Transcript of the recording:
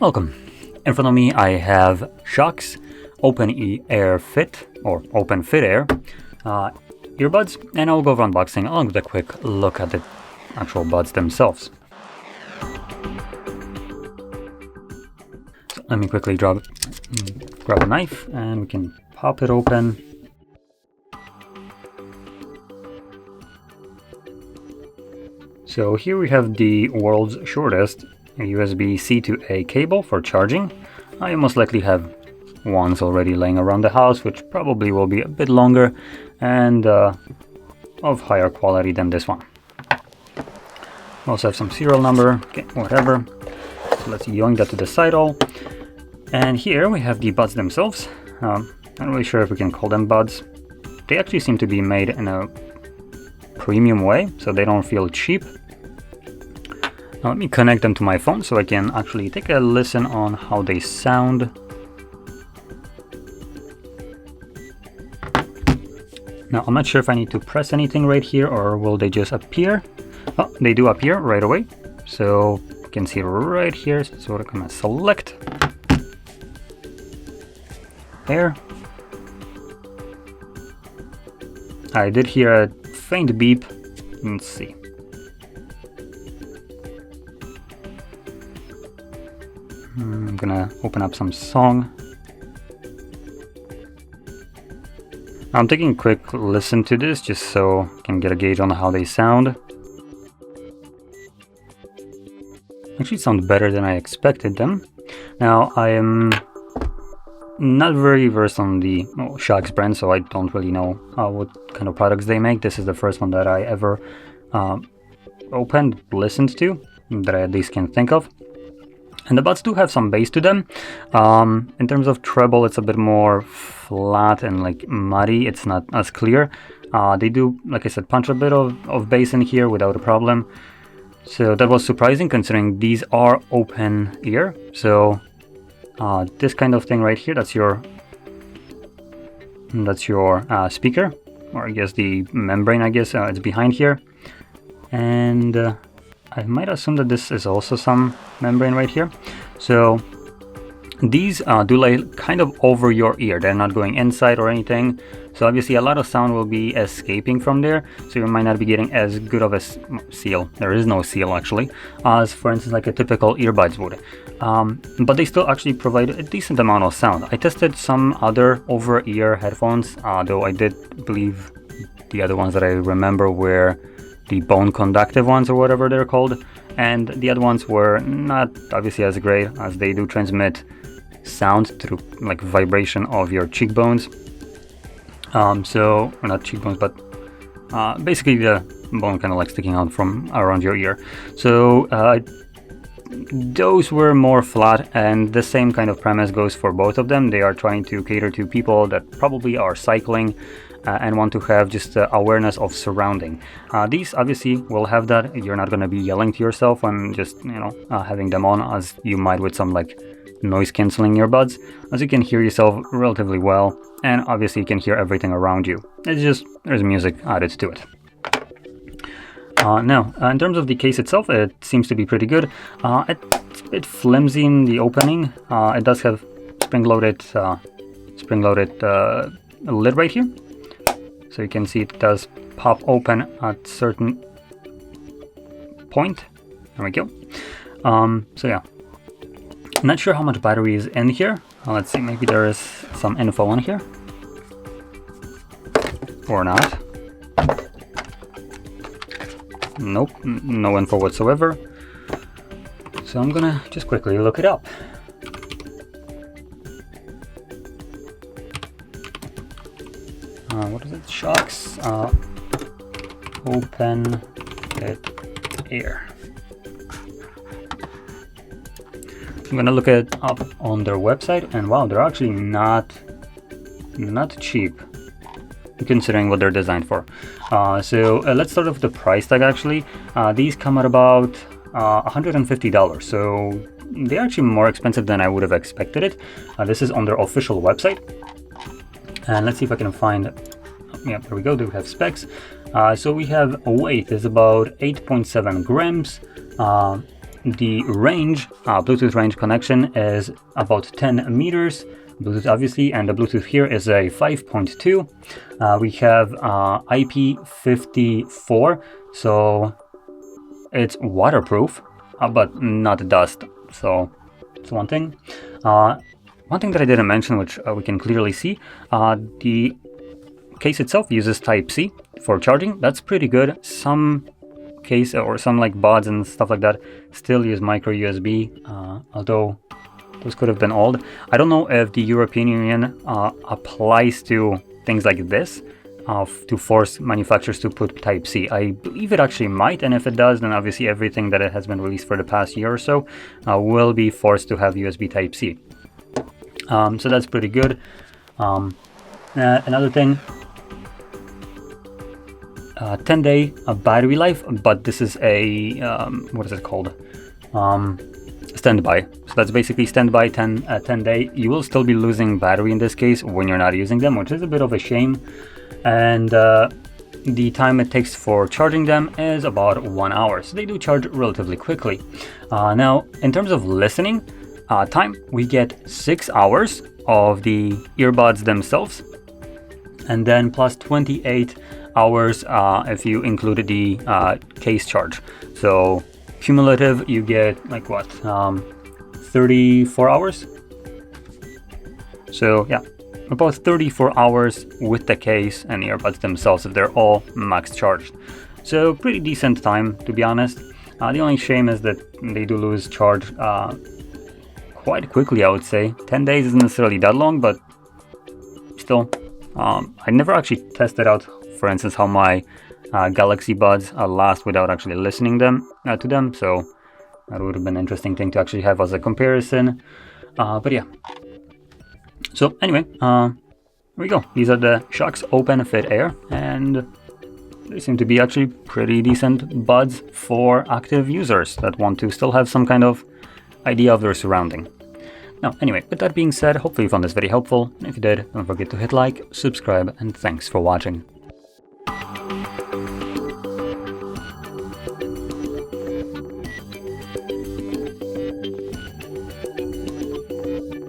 Welcome. In front of me I have Shokz OpenFit Air earbuds, and I'll go over unboxing along with a quick look at the actual buds themselves. So let me quickly grab a knife and we can pop it open. So here we have the world's shortest USB-C to A cable for charging. I most likely have ones already laying around the house, which probably will be a bit longer and of higher quality than this one. Also have some serial number, okay, whatever. So let's yoink that to the side all. And here we have the buds themselves. Not really sure if we can call them buds. They actually seem to be made in a premium way, so they don't feel cheap. Now let me connect them to my phone so I can actually take a listen on how they sound. Now I'm not sure if I need to press anything right here or will they just appear. Oh, they do appear right away. So you can see right here. So I'm gonna select Air. I did hear a faint beep. Let's see. I'm gonna open up some song. I'm taking a quick listen to this just so I can get a gauge on how they sound. Actually sound better than I expected them. Now I am not very versed on the Shokz brand, so I don't really know what kind of products they make. This is the first one that I ever listened to, that I at least can think of. And the buds do have some bass to them. In terms of treble, it's a bit more flat and like muddy. It's not as clear. They do, like I said, punch a bit of bass in here without a problem. So that was surprising considering these are open ear. So this kind of thing right here, that's your speaker, or I guess the membrane, it's behind here. And I might assume that this is also some membrane right here. So these do lay kind of over your ear. They're not going inside or anything. So obviously a lot of sound will be escaping from there. So you might not be getting as good of a seal. There is no seal actually, as for instance like a typical earbuds would. But they still actually provide a decent amount of sound. I tested some other over-ear headphones, though I did believe the other ones that I remember were the bone conductive ones or whatever they're called, and the other ones were not obviously as great, as they do transmit sound through like vibration of your cheekbones. So, or not cheekbones, but basically the bone kind of like sticking out from around your ear. So those were more flat, and the same kind of premise goes for both of them. They are trying to cater to people that probably are cycling and want to have just awareness of surrounding. These obviously will have that. You're not going to be yelling to yourself and just having them on as you might with some like noise cancelling earbuds, as you can hear yourself relatively well, and obviously you can hear everything around you. It's just there's music added to it. Now, in terms of the case itself, it seems to be pretty good. It's a bit flimsy in the opening. It does have spring-loaded lid right here. So you can see it does pop open at certain point. There we go. So yeah, I'm not sure how much battery is in here. Let's see, maybe there is some info on here. Or not. Nope, no info whatsoever. So I'm gonna just quickly look it up. What is it? Shokz OpenFit Air. I'm gonna look it up on their website, and wow, they're actually not cheap considering what they're designed for. So let's start off with the price tag. Actually, these come at about $150, so they're actually more expensive than I would have expected it. This is on their official website. And let's see if I can find, yeah, there we go, they have specs. So we have a weight is about 8.7 grams. the range, Bluetooth range connection is about 10 meters. Bluetooth obviously, and the Bluetooth here is a 5.2. We have IP54, so it's waterproof, but not dust. So it's one thing. One thing that I didn't mention, which we can clearly see, the case itself uses Type-C for charging. That's pretty good. Some case or some like buds and stuff like that still use micro USB, although those could have been old. I don't know if the European Union applies to things like this to force manufacturers to put Type-C. I believe it actually might, and if it does, then obviously everything that it has been released for the past year or so will be forced to have USB Type-C. So that's pretty good. Another thing, 10-day battery life, but this is a, what is it called? Standby. So that's basically standby 10 day. You will still be losing battery in this case when you're not using them, which is a bit of a shame. And the time it takes for charging them is about 1 hour. So they do charge relatively quickly. Now, in terms of listening time, we get 6 hours of the earbuds themselves, and then plus 28 hours if you include the case charge. So cumulative, you get like what, 34 hours? So yeah, about 34 hours with the case and the earbuds themselves if they're all max charged. So pretty decent time, to be honest. The only shame is that they do lose charge quite quickly, I would say. 10 days isn't necessarily that long, but still. I never actually tested out, for instance, how my Galaxy Buds last without actually listening to them, so that would have been an interesting thing to actually have as a comparison. But yeah. So anyway, here we go. These are the Shokz OpenFit Air, and they seem to be actually pretty decent buds for active users that want to still have some kind of idea of their surrounding. Now, anyway, with that being said, hopefully you found this video helpful. If you did, don't forget to hit like, subscribe, and thanks for watching.